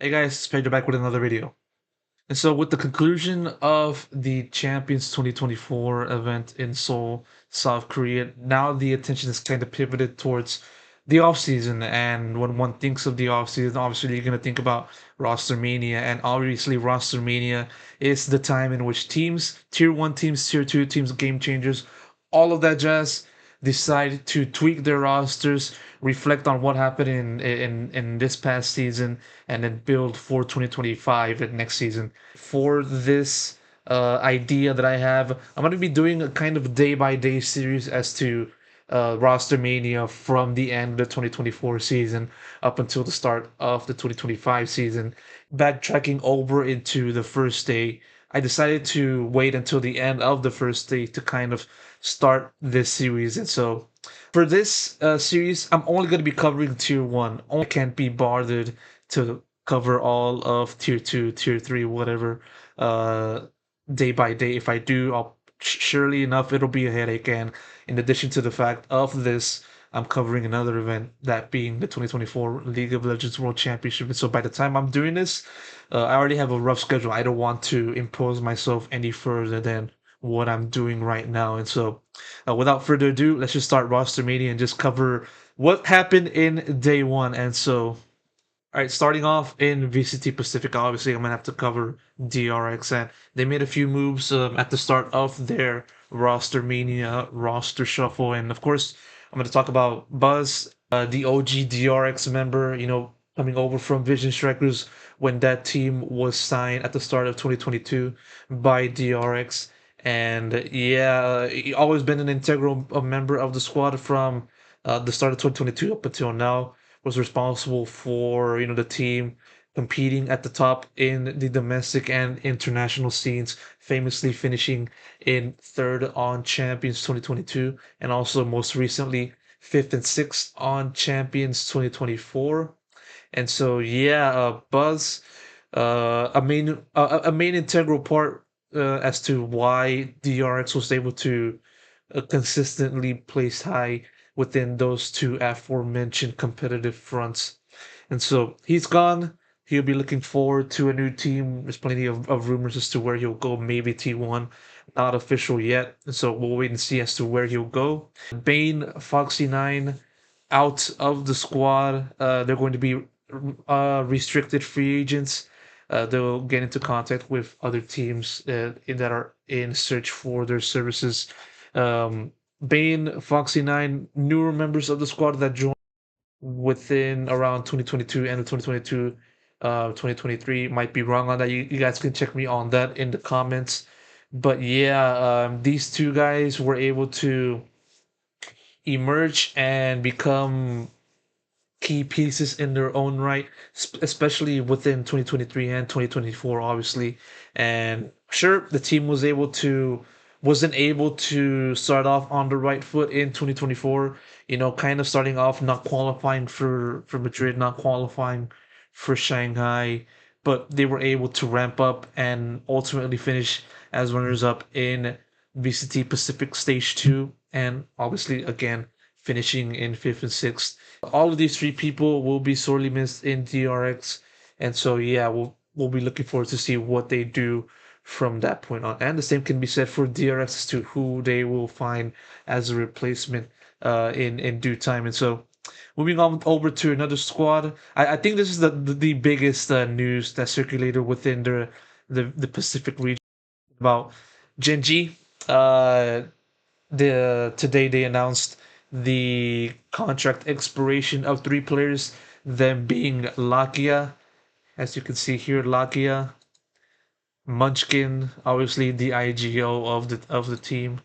Hey guys, it's Pedro back with another video. And so with the conclusion of the Champions 2024 event in Seoul, South Korea, now the attention is kind of pivoted towards the offseason. And when one thinks of the offseason, obviously you're going to think about Rostermania. And obviously Rostermania is the time in which teams, tier 1 teams, tier 2 teams, game changers, all of that jazz, decide to tweak their rosters, reflect on what happened in this past season, and then build for 2025 and next season. For this idea that I have, I'm going to be doing a kind of day by day series as to roster mania from the end of the 2024 season up until the start of the 2025 season. Backtracking over into the first day, I decided to wait until the end of the first day to kind of start this series. And so for this series, I'm only going to be covering tier 1. I can't be bothered to cover all of tier 2, tier 3, whatever, uh, day by day. If I do, I'll surely enough, it'll be a headache. And in addition to the fact of this, I'm covering another event, that being the 2024 League of Legends World Championship. And so by the time I'm doing this, I already have a rough schedule. I don't want to impose myself any further than what I'm doing right now. And so, without further ado, let's just start roster media and just cover what happened in day one. And so, all right, starting off in VCT Pacific, obviously I'm gonna have to cover DRX, and they made a few moves at the start of their roster mania, roster shuffle, and of course I'm gonna talk about Buzz, the OG DRX member, coming over from Vision Strikers when that team was signed at the start of 2022 by DRX, and yeah, he always been an integral member of the squad from the start of 2022 up until now. Was responsible for the team competing at the top in the domestic and international scenes, famously finishing in third on Champions 2022, and also most recently fifth and sixth on Champions 2024. And so yeah, Buzz, a main integral part as to why DRX was able to consistently place high within those two aforementioned competitive fronts. And so he's gone. He'll be looking forward to a new team. There's plenty of rumors as to where he'll go, maybe T1. Not official yet. And so we'll wait and see as to where he'll go. Bane, Foxy9 out of the squad. They're going to be restricted free agents. They'll get into contact with other teams that are in search for their services. Bane, Foxy9, newer members of the squad that joined within around 2022, end of 2022, 2023. Might be wrong on that. You guys can check me on that in the comments. But yeah, these two guys were able to emerge and become key pieces in their own right, especially within 2023 and 2024, obviously. And sure, the team wasn't able to start off on the right foot in 2024. Kind of starting off not qualifying for Madrid, not qualifying for Shanghai, but they were able to ramp up and ultimately finish as runners up in VCT Pacific Stage 2, and obviously again finishing in fifth and sixth. All of these three people will be sorely missed in DRX, and so yeah, we'll be looking forward to see what they do from that point on. And the same can be said for DRX as to who they will find as a replacement in due time. And so moving on over to another squad, I think this is the biggest news that circulated within the Pacific region about Genji. Today they announced the contract expiration of three players, them being Lakia, as you can see here, Lakia, Munchkin, obviously the IGO of the team,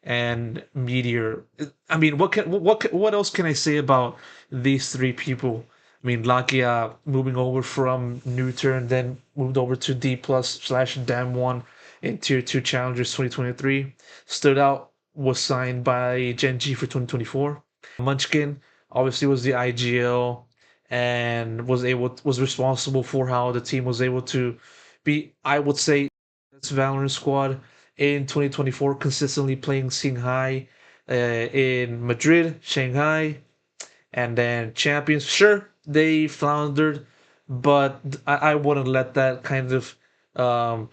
and Meteor. I mean, what else can I say about these three people? I mean, Lakia moving over from New Turn, then moved over to D plus slash Dam1 in Tier 2 Challengers 2023. Stood out, was signed by Genji for 2024. Munchkin obviously was the IGL and was responsible for how the team was able to be, I would say, that's VALORANT squad in 2024, consistently playing Shanghai, in Madrid, Shanghai, and then champions. Sure, they floundered but I wouldn't let that kind of um,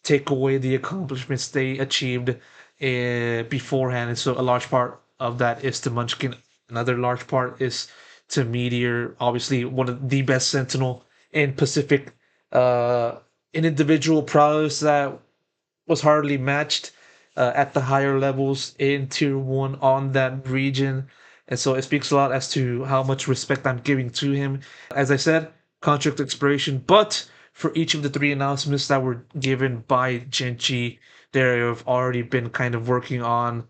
take away the accomplishments they achieved beforehand. And so a large part of that is to Munchkin. Another large part is to Meteor. Obviously, one of the best Sentinel in Pacific. An individual prowess that was hardly matched at the higher levels in Tier 1 on that region. And so it speaks a lot as to how much respect I'm giving to him. As I said, contract expiration, but for each of the three announcements that were given by Genji, they have already been kind of working on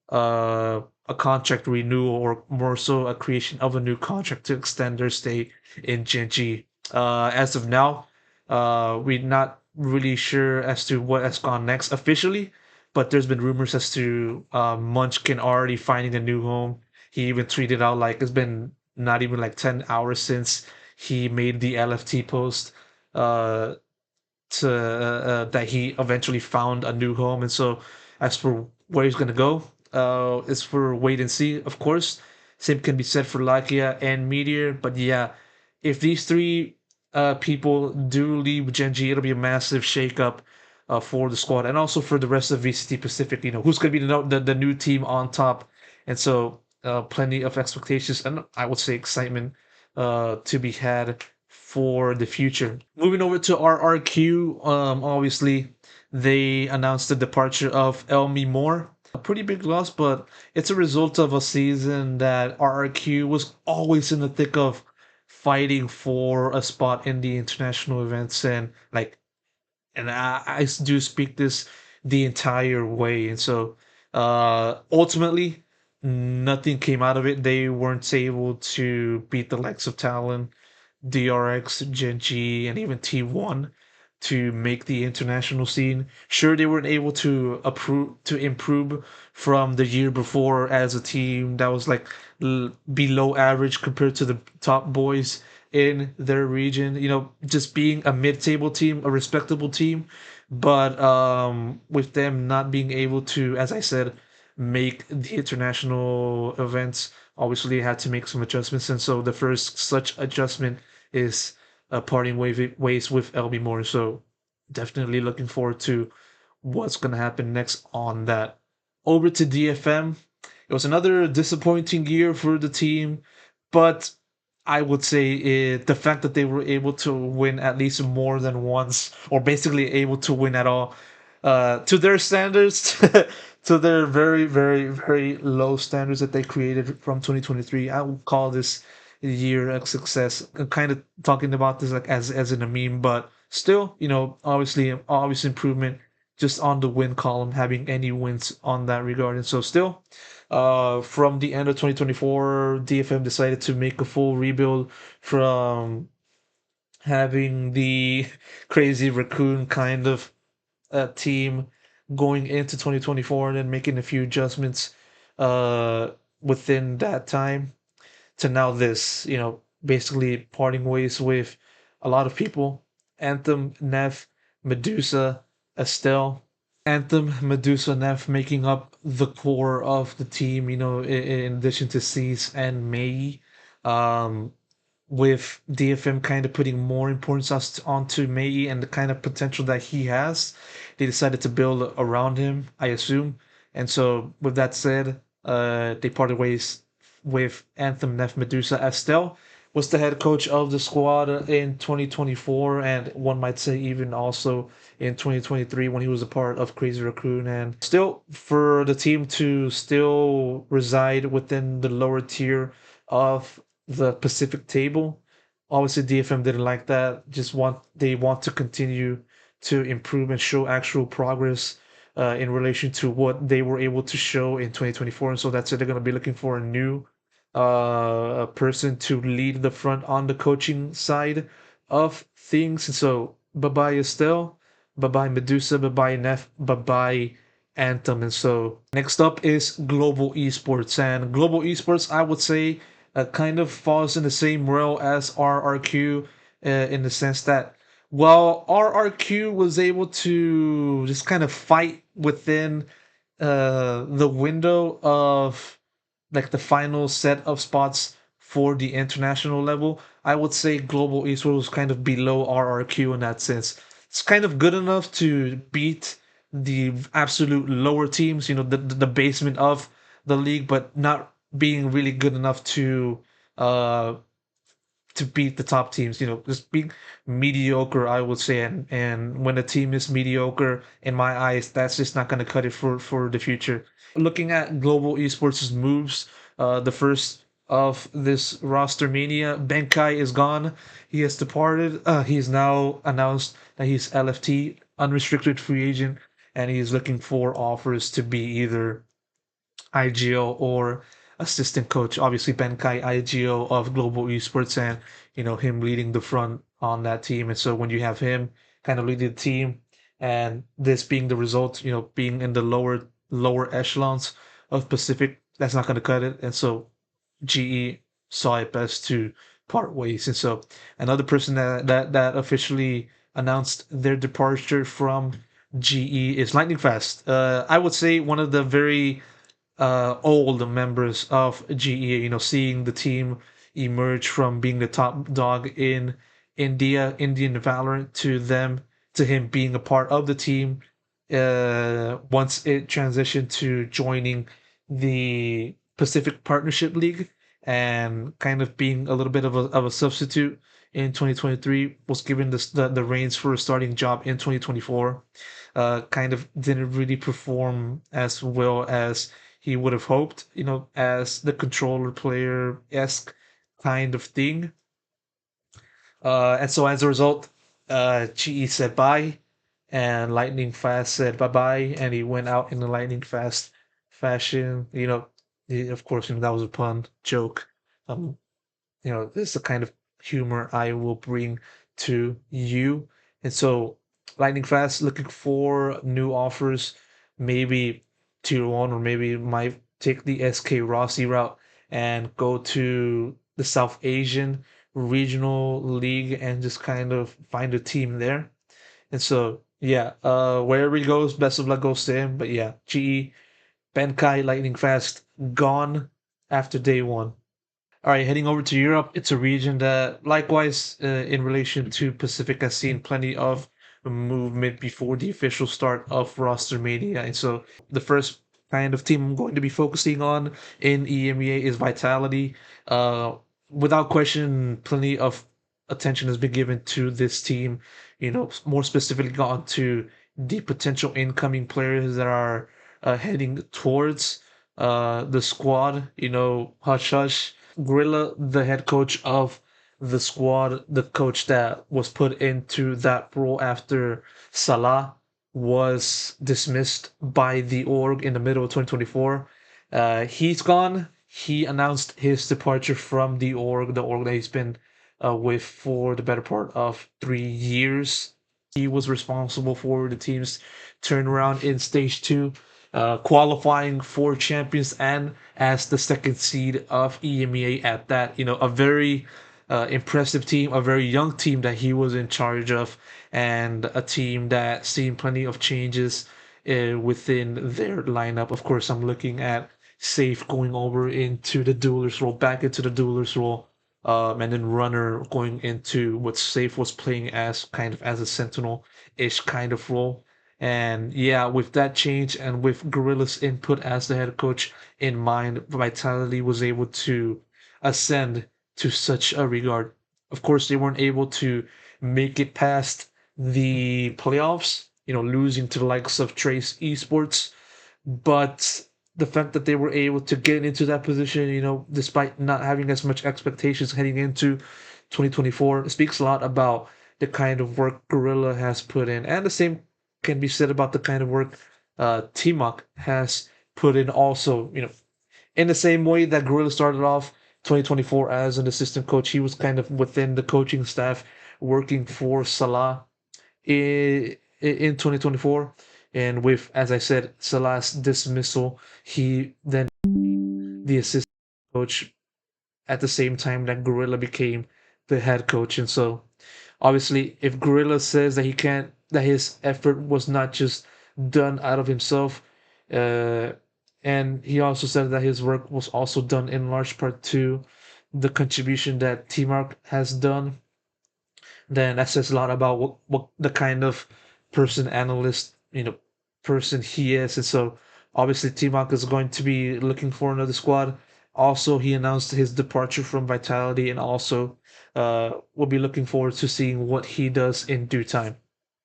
a contract renewal or more so a creation of a new contract to extend their stay in Genji. As of now, we're not really sure as to what has gone next officially, but there's been rumors as to Munchkin already finding a new home. He even tweeted out like it's been not even like 10 hours since he made the LFT post uh, to that he eventually found a new home. And so, as for where he's gonna go, it's for wait and see. Of course, same can be said for Lakia and Meteor. But yeah, if these three people do leave Genji, it'll be a massive shakeup for the squad and also for the rest of VCT Pacific. You know, who's gonna be the new team on top, and so plenty of expectations and I would say excitement to be had for the future. Moving over to RRQ, obviously they announced the departure of Elmi Moore. A pretty big loss, but it's a result of a season that RRQ was always in the thick of fighting for a spot in the international events and I do speak this the entire way. And so ultimately nothing came out of it. They weren't able to beat the likes of Talon, DRX, Gen G, and even T1 to make the international scene. Sure, they weren't able to improve from the year before as a team that was like below average compared to the top boys in their region. You know, just being a mid-table team, a respectable team, but with them not being able to, as I said, make the international events, obviously had to make some adjustments. And so the first such adjustment is parting ways with LB Moore. So definitely looking forward to what's going to happen next on that. Over to DFM. It was another disappointing year for the team, but I would say the fact that they were able to win at least more than once, or basically able to win at all, to their standards, to their very, very, very low standards that they created from 2023, I would call this year a success. I'm kind of talking about this like as in a meme, but still, you know, obviously, obvious improvement just on the win column, having any wins on that regard. And so, still, from the end of 2024, DFM decided to make a full rebuild from having the crazy raccoon kind of team going into 2024 and then making a few adjustments uh, within that time to now this, you know, basically parting ways with a lot of people. Anthem, Neff, Medusa, Estelle. Anthem, Medusa, Neff making up the core of the team, you know, in addition to Cease and Mei. Um, with DFM kind of putting more importance onto Mei and the kind of potential that he has, they decided to build around him, I assume. And so, with that said, they parted ways with Anthem Neff Medusa. Estelle was the head coach of the squad in 2024, and one might say even also in 2023 when he was a part of Crazy Raccoon. And still, for the team to still reside within the lower tier of the Pacific table, obviously DFM didn't like that. They want to continue to improve and show actual progress in relation to what they were able to show in 2024. And so that's it. They're going to be looking for a new person to lead the front on the coaching side of things. And so, bye bye Estelle, bye bye Medusa, bye bye Neff, bye bye Anthem. And so, next up is Global Esports. And Global Esports, I would say, kind of falls in the same realm as RRQ in the sense that while RRQ was able to just kind of fight within the window of like the final set of spots for the international level, I would say Global Esports was kind of below RRQ in that sense. It's kind of good enough to beat the absolute lower teams, the basement of the league, but not being really good enough uh to beat the top teams. Just being mediocre, I would say. And when a team is mediocre, in my eyes, that's just not going to cut it for the future. Looking at Global Esports' moves, the first of this roster mania, Benkai is gone. He has departed. He's now announced that he's LFT, unrestricted free agent, and he's looking for offers to be either IGO or assistant coach. Obviously, Benkai IGO of Global Esports, and him leading the front on that team. And so when you have him kind of leading the team, and this being the result, being in the lower echelons of Pacific, that's not going to cut it. And so GE saw it best to part ways. And so another person that officially announced their departure from GE is Lightning Fast. I would say one of the very old members of GE, seeing the team emerge from being the top dog in Indian Valorant to him being a part of the team once it transitioned to joining the Pacific Partnership League and kind of being a little bit of a substitute in 2023, was given the reins for a starting job in 2024. Kind of didn't really perform as well as he would have hoped, as the controller player esque kind of thing. And so as a result, GE said bye, and Lightning Fast said bye bye, and he went out in the Lightning Fast fashion. Of course, that was a pun joke. Um, this is the kind of humor I will bring to you. And so, Lightning Fast looking for new offers, maybe tier one, or maybe might take the SK Rossi route and go to the South Asian regional league and just kind of find a team there. And so, yeah, wherever he goes, best of luck goes to him. But yeah, GE, Benkai, Lightning Fast, gone after day one. All right, heading over to Europe, it's a region that, likewise, in relation to Pacific, has seen plenty of movement before the official start of Rostermania. And so the first kind of team I'm going to be focusing on in EMEA is Vitality. Uh, Without question, plenty of attention has been given to this team, more specifically on to the potential incoming players that are heading towards the squad. Hush Hush Gorilla, the head coach of the squad, the coach that was put into that role after Salah was dismissed by the org in the middle of 2024. He's gone. He announced his departure from the org that he's been with for the better part of 3 years. He was responsible for the team's turnaround in stage two, qualifying for champions and as the second seed of EMEA at that. A very impressive team, a very young team that he was in charge of, and a team that seen plenty of changes within their lineup. Of course, I'm looking at Safe going over into the duelist role, back into the duelist role, and then Runner going into what Safe was playing as, kind of as a Sentinel-ish kind of role. And yeah, with that change and with Gorilla's input as the head coach in mind, Vitality was able to ascend to such a regard. Of course, they weren't able to make it past the playoffs, losing to the likes of Trace Esports, but the fact that they were able to get into that position, despite not having as much expectations heading into 2024, speaks a lot about the kind of work Gorilla has put in. And the same can be said about the kind of work Timok has put in also. In the same way that Gorilla started off 2024 as an assistant coach, he was kind of within the coaching staff working for Salah in 2024. And with, as I said, Salah's dismissal, he then the assistant coach at the same time that Gorilla became the head coach. And so, obviously, if Gorilla says that he can't, that his effort was not just done out of himself, uh, and he also said that his work was also done in large part to the contribution that T-Mark has done, then that says a lot about what the kind of person analyst, person he is. And so obviously T-Mark is going to be looking for another squad. Also, he announced his departure from Vitality, and also we'll be looking forward to seeing what he does in due time.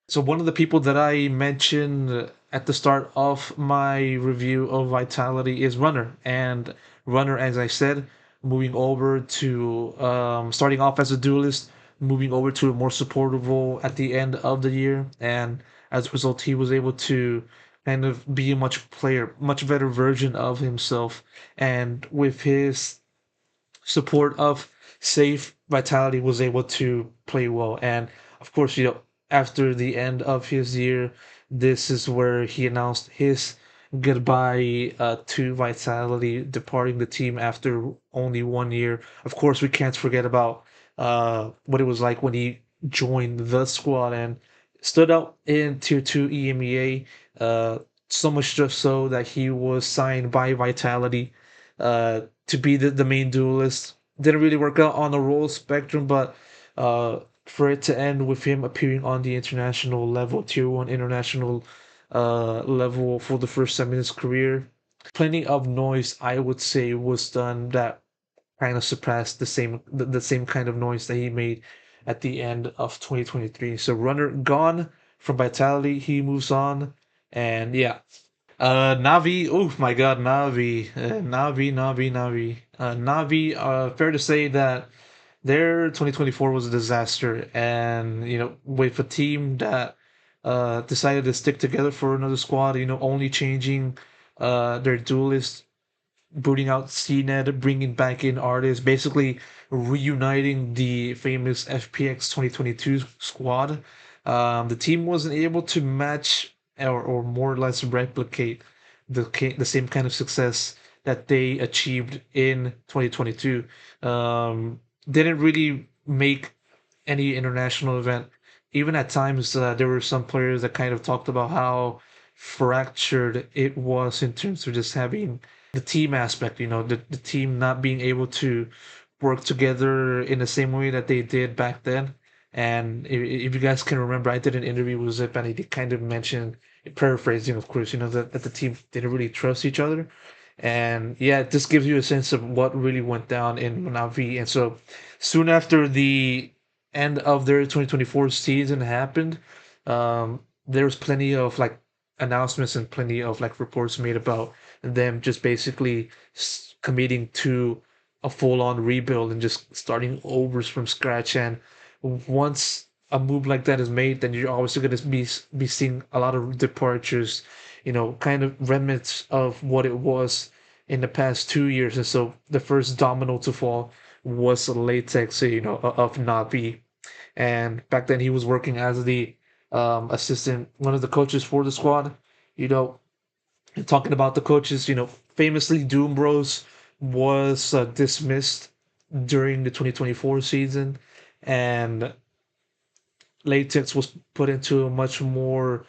So one of the people that I mentioned at the start of my review of Vitality is Runner, and Runner, as I said, moving over to starting off as a duelist, moving over to a more supportive role at the end of the year, and as a result, he was able to kind of be a much better version of himself, and with his support of safe, Vitality was able to play well. And of course, after the end of his year, this is where he announced his goodbye to Vitality, departing the team after only 1 year. Of course, we can't forget about what it was like when he joined the squad and stood out in Tier 2 EMEA. So much just so that he was signed by Vitality to be the main duelist. Didn't really work out on the role spectrum, but for it to end with him appearing on the international level, Tier 1 international level for the first time in his career, plenty of noise, I would say, was done that kind of surpassed the same kind of noise that he made at the end of 2023. So Runner gone from Vitality, he moves on, and yeah, Navi. Oh my God, Navi, Navi. Navi. Fair to say that their 2024 was a disaster, and with a team that decided to stick together for another squad, only changing their duelist, booting out CNET, bringing back in artists, basically reuniting the famous FPX 2022 squad. The team wasn't able to match or more or less replicate the same kind of success that they achieved in 2022. Didn't really make any international event. Even at times, there were some players that kind of talked about how fractured it was in terms of just having the team aspect, the team not being able to work together in the same way that they did back then. And if you guys can remember, I did an interview with Zip, and he kind of mentioned, paraphrasing, of course, that the team didn't really trust each other. And yeah, this gives you a sense of what really went down in Navi. And so soon after the end of their 2024 season happened, there was plenty of like announcements and plenty of like reports made about them just basically committing to a full-on rebuild and just starting over from scratch. And once a move like that is made, then you're obviously going to be seeing a lot of departures, kind of remnants of what it was in the past 2 years. And so the first domino to fall was Latex, of Navi. And back then he was working as the assistant, one of the coaches for the squad. You know, and talking about the coaches, famously Doom Bros was dismissed during the 2024 season, and Latex was put into a much more,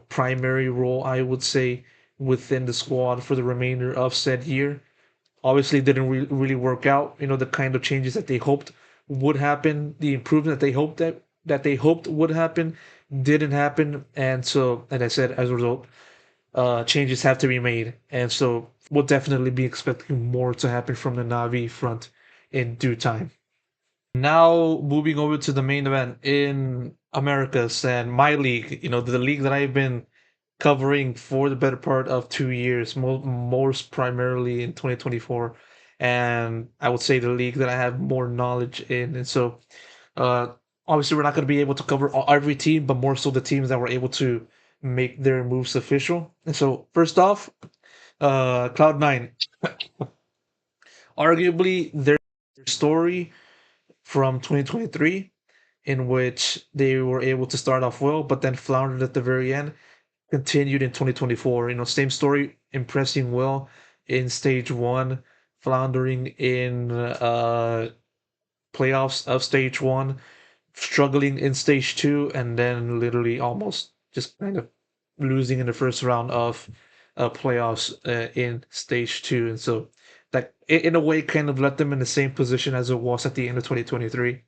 primary role, I would say, within the squad for the remainder of said year. Obviously, it didn't really work out. The kind of changes that they hoped would happen, the improvement that they hoped would happen, didn't happen, and so, as I said, as a result, changes have to be made. And so we'll definitely be expecting more to happen from the Navi front in due time. Now moving over to the main event in Americas and my league, the league that I've been covering for the better part of 2 years, most primarily in 2024. And I would say the league that I have more knowledge in. And so uh, obviously, we're not going to be able to cover every team, but more so the teams that were able to make their moves official. And so, first off, Cloud9, arguably their story from 2023, in which they were able to start off well, but then floundered at the very end, continued in 2024. Same story, impressing well in stage one, floundering in playoffs of stage one, struggling in stage two, and then literally almost just kind of losing in the first round of playoffs in stage two. And so that in a way kind of left them in the same position as it was at the end of 2023.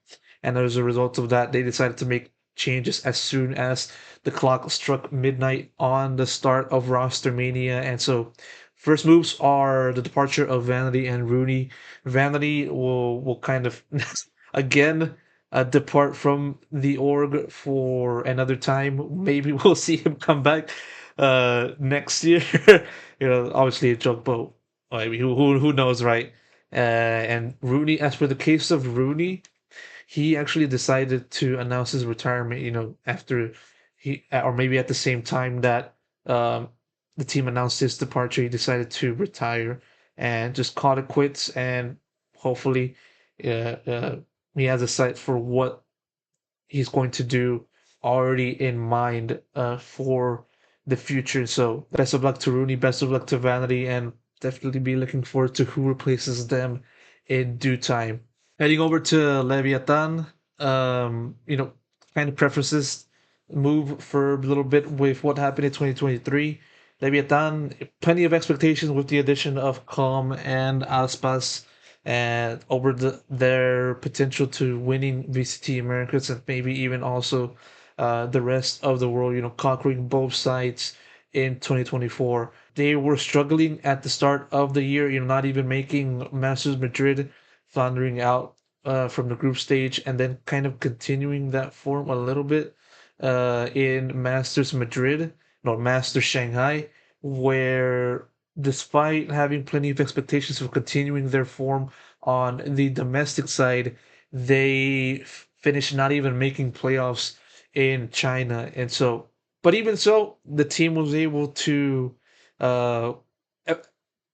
And as a result of that, they decided to make changes as soon as the clock struck midnight on the start of Rostermania. And so, first moves are the departure of Vanity and Rooney. Vanity will kind of again depart from the org for another time. Maybe we'll see him come back next year. Obviously a joke, but I mean, who knows, right? And Rooney, as for the case of Rooney, he actually decided to announce his retirement. After or maybe at the same time that um, the team announced his departure, he decided to retire and just call it quits. And hopefully, uh, he has a sight for what he's going to do already in mind for the future. So best of luck to Rooney, best of luck to Vanity, and definitely be looking forward to who replaces them in due time. Heading over to Leviathan, kind of preferences move for a little bit with what happened in 2023. Leviathan, plenty of expectations with the addition of Calm and Aspas, and over their potential to winning VCT Americas and maybe even also the rest of the world, conquering both sides in 2024. They were struggling at the start of the year, not even making Masters Madrid, floundering out from the group stage, and then kind of continuing that form a little bit in Masters Madrid, no, Masters Shanghai, where despite having plenty of expectations of continuing their form on the domestic side, they finished not even making playoffs in China. And so, but even so, the team was able to uh,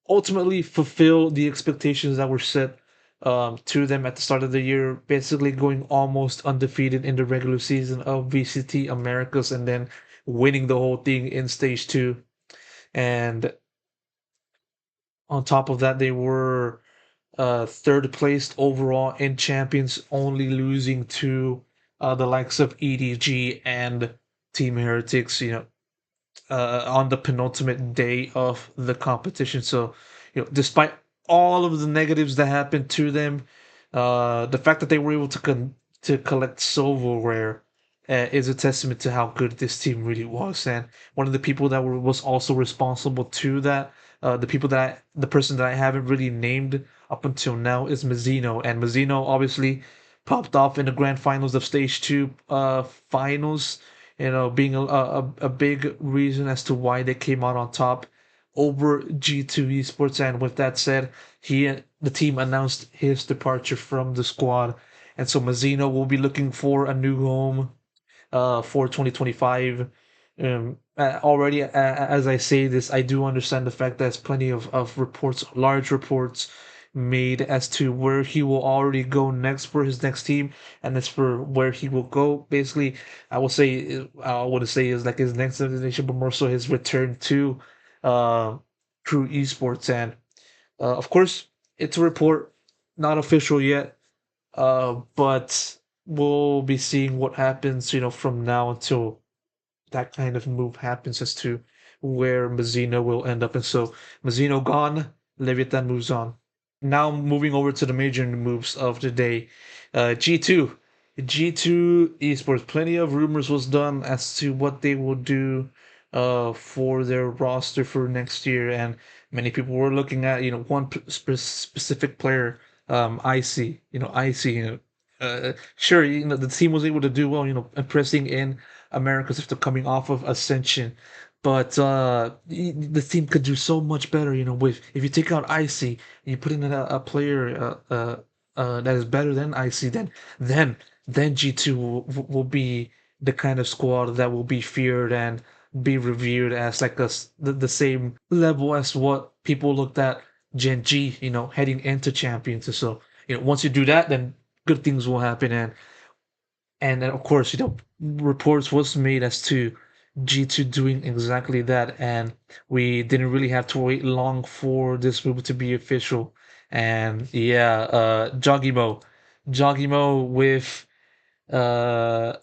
ultimately fulfill the expectations that were set to them at the start of the year, basically going almost undefeated in the regular season of VCT Americas and then winning the whole thing in stage two. And on top of that, they were third placed overall in champions, only losing to the likes of EDG and Team Heretics, on the penultimate day of the competition. So, despite all of the negatives that happened to them, the fact that they were able to collect silverware is a testament to how good this team really was. And one of the people that was also responsible to that, the person that I haven't really named up until now is Mazzino, and Mazzino obviously popped off in the grand finals of stage two finals, being a big reason as to why they came out on top over G2 Esports. And with that said, the team announced his departure from the squad, and so Mazzino will be looking for a new home for 2025. Already, as I say this, I do understand the fact that there's plenty of reports, large reports, made as to where he will already go next for his next team, and as for where he will go. Basically, I want to say is like his next destination, but more so his return to uh, True Esports. And of course, it's a report, not official yet, but we'll be seeing what happens, from now until that kind of move happens as to where Mazzino will end up. And so Mazzino gone, Leviathan moves on. Now moving over to the major moves of the day. G2. G2 Esports. Plenty of rumors was done as to what they will do for their roster for next year. And many people were looking at, one specific player, Icy. Icy, sure, the team was able to do well, impressing in Americas after coming off of Ascension. But the team could do so much better, with if you take out Icy and you put in a player that is better than Icy, then then G2 will be the kind of squad that will be feared and be revered as like the same level as what people looked at Gen G, heading into Champions. So, once you do that, then good things will happen. And then of course, reports was made as to G2 doing exactly that, and we didn't really have to wait long for this move to be official. And yeah, jawgemo with uh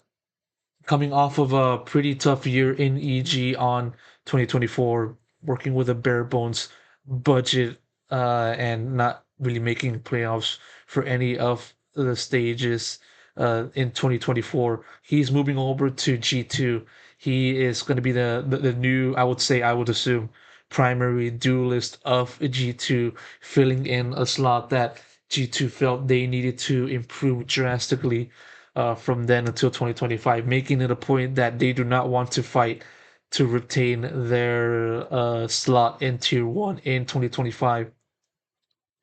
coming off of a pretty tough year in EG on 2024, working with a bare bones budget. and not really making playoffs for any of the stages in 2024. He's moving over to G2. He is going to be the new, I would assume, primary duelist of G2, filling in a slot that G2 felt they needed to improve drastically from then until 2025, making it a point that they do not want to fight to retain their slot in Tier 1 in 2025.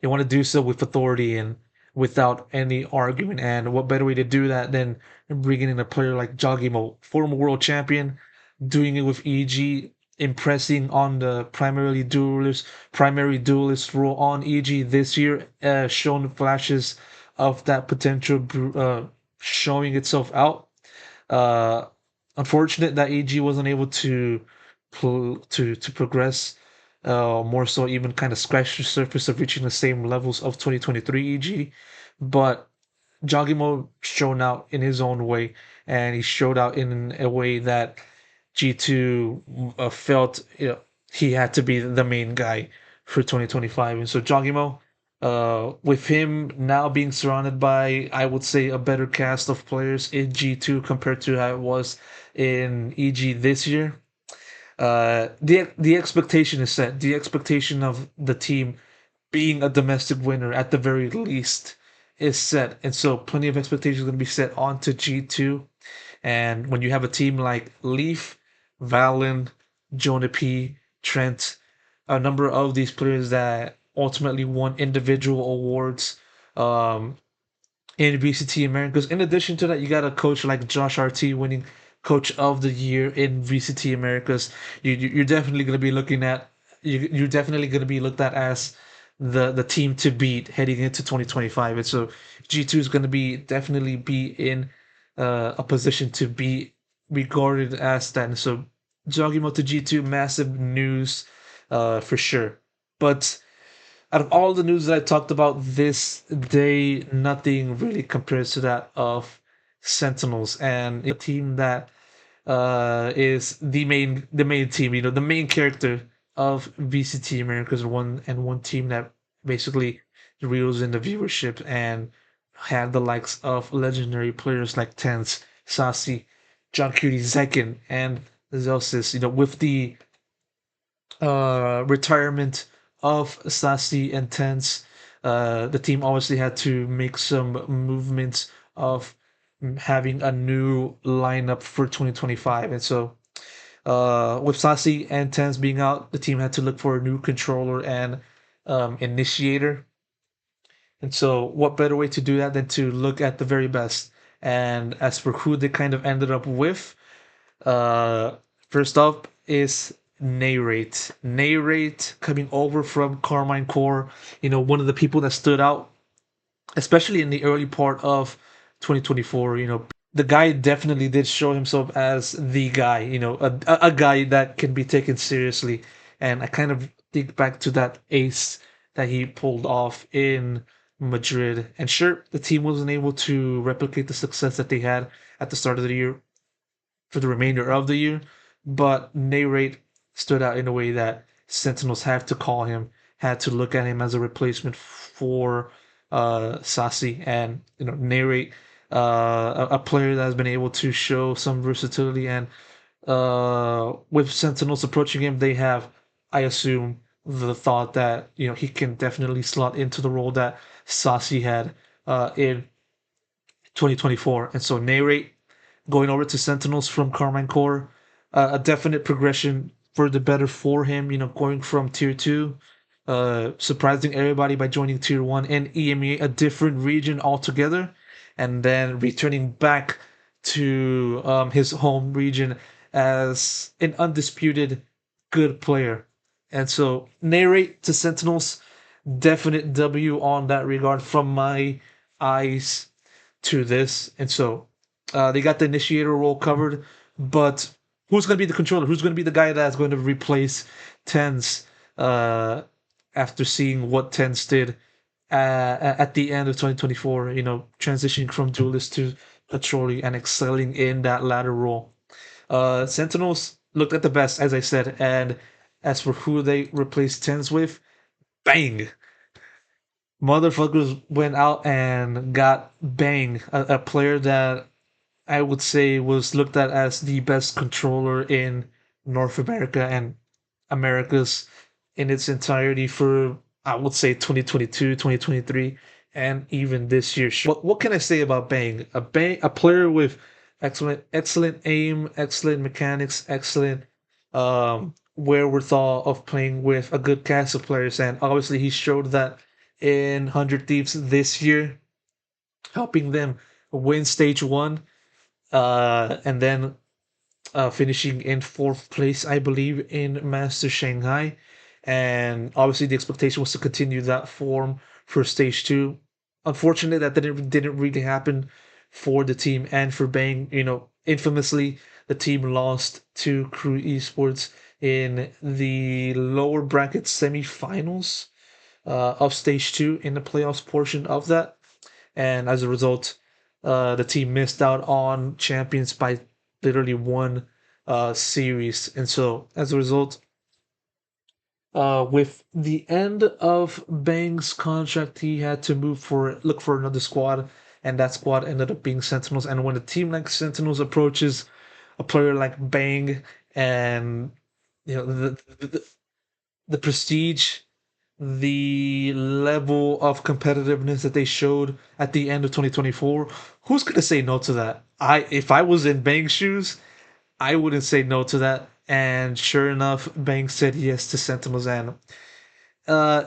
They want to do so with authority and without any argument. And what better way to do that than bringing in a player like jawgemo, former world champion, doing it with EG, impressing on the primary duelist role on EG this year, shown flashes of that potential showing itself out. Uh, Unfortunate that AG wasn't able to to progress. More so, even kind of scratch the surface of reaching the same levels of 2023 EG. But Jagimo shown out in his own way, and he showed out in a way that G2 felt, he had to be the main guy for 2025. And so Jagimo, with him now being surrounded by, I would say, a better cast of players in G2 compared to how it was in EG this year, the expectation is set. The expectation of the team being a domestic winner at the very least is set, and so plenty of expectations are going to be set onto G2. And when you have a team like Leaf, Valen, Jonah P, Trent, a number of these players that ultimately won individual awards, um, in VCT Americas. In addition to that, you got a coach like Josh RT winning Coach of the Year in VCT Americas. You're definitely going to be looking at you're definitely going to be looked at as the team to beat heading into 2025. And so G2 is going to be definitely be in a position to be regarded as that. And so Jogimo to G2, massive news for sure. But out of all the news that I talked about this day, nothing really compares to that of Sentinels and a team that is the main team, the main character of VCT Americas, one team that basically reels in the viewership and had the likes of legendary players like Tense, Sasi, John Cutie, Zekin, and Zelsis. With the retirement of Sasi and Tense, the team obviously had to make some movements of having a new lineup for 2025. And so, with Sasi and Tense being out, the team had to look for a new controller and initiator. And so, what better way to do that than to look at the very best? And as for who they kind of ended up with, uh, first up is Narrate. Narrate coming over from Carmine Core, one of the people that stood out, especially in the early part of 2024. The guy definitely did show himself as the guy, a guy that can be taken seriously. And I kind of think back to that ace that he pulled off in Madrid. And sure, the team wasn't able to replicate the success that they had at the start of the year for the remainder of the year, but Narrate stood out in a way that Sentinels had to call him, had to look at him as a replacement for Sasi, and Narrate, a player that has been able to show some versatility, and with Sentinels approaching him, they have, I assume, the thought that he can definitely slot into the role that Sasi had in 2024, and so Narrate going over to Sentinels from Carmine Core, a definite progression for the better for him. Going from Tier 2, surprising everybody by joining Tier 1 and EMEA, a different region altogether, and then returning back to his home region as an undisputed good player. And so, Narrate to Sentinels, definite W on that regard from my eyes to this. And so, they got the initiator role covered, but who's going to be the controller? Who's going to be the guy that's going to replace Tens after seeing what Tens did at the end of 2024? Transitioning from duelist to controller and excelling in that latter role. Sentinels looked at the best, as I said, and as for who they replaced Tens with, Bang! Motherfuckers went out and got Bang, a player that I would say was looked at as the best controller in North America and Americas in its entirety for, I would say, 2022, 2023, and even this year. What can I say about Bang? A player with excellent aim, excellent mechanics, excellent wherewithal of playing with a good cast of players, and obviously he showed that in 100 Thieves this year, helping them win stage one, and then finishing in fourth place, I believe, in Master Shanghai. And obviously, the expectation was to continue that form for stage two. Unfortunately, that didn't really happen for the team and for Bang. You know, infamously, the team lost to Crew Esports in the lower bracket semifinals of stage two in the playoffs portion of that, and as a result, the team missed out on champions by literally one series. And so, as a result, with the end of Bang's contract, he had to look for another squad, and that squad ended up being Sentinels. And when a team like Sentinels approaches a player like Bang, and you know the prestige, the level of competitiveness that they showed at the end of 2024, who's gonna say no to that? If I was in Bang's shoes, I wouldn't say no to that. And sure enough, Bang said yes to Sentinels, and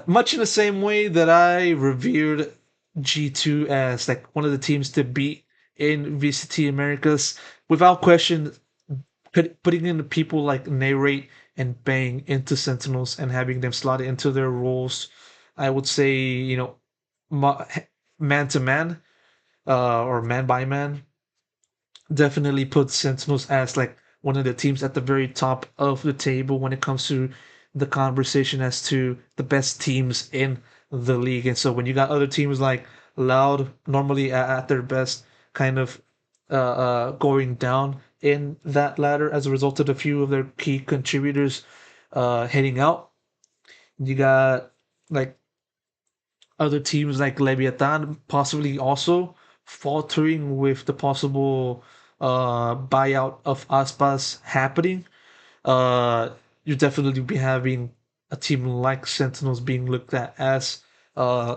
much in the same way that I revered G2 as like one of the teams to beat in VCT Americas, without question, putting in people like Narrate and Bang into Sentinels and having them slot into their roles, I would say, you know, man to man, or man by man, definitely put Sentinels as like one of the teams at the very top of the table when it comes to the conversation as to the best teams in the league. And so when you got other teams like Loud, normally at their best, kind of going down in that ladder as a result of a few of their key contributors heading out. You got like other teams like Leviathan possibly also faltering with the possible buyout of Aspas happening. Uh, you definitely be having a team like Sentinels being looked at as uh,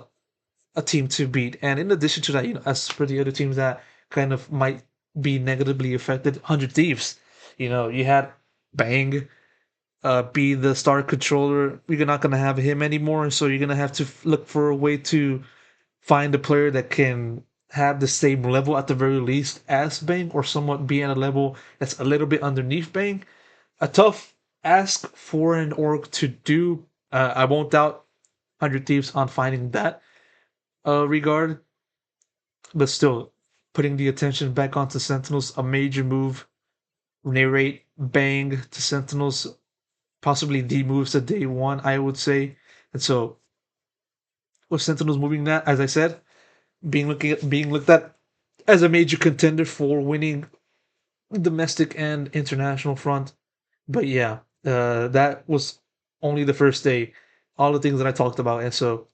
a team to beat. And in addition to that, you know, as for the other teams that kind of might be negatively affected, 100 Thieves, you know, you had Bang be the star controller. You're not going to have him anymore, so you're going to have to look for a way to find a player that can have the same level at the very least as Bang, or somewhat be at a level that's a little bit underneath Bang. A tough ask for an org to do. I won't doubt 100 Thieves on finding that regard, but still, putting the attention back onto Sentinels, a major move. Narrate Bang to Sentinels, possibly the moves that day one, I would say. And so, with Sentinels moving that, as I said, being looked at as a major contender for winning domestic and international front. But yeah, that was only the first day. All the things that I talked about, and so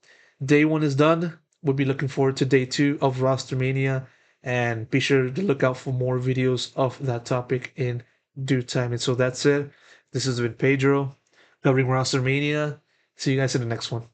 day one is done. We'll be looking forward to day two of Rostermania, and be sure to look out for more videos of that topic in due time. And so that's it. This has been Pedro covering Rostermania. See you guys in the next one.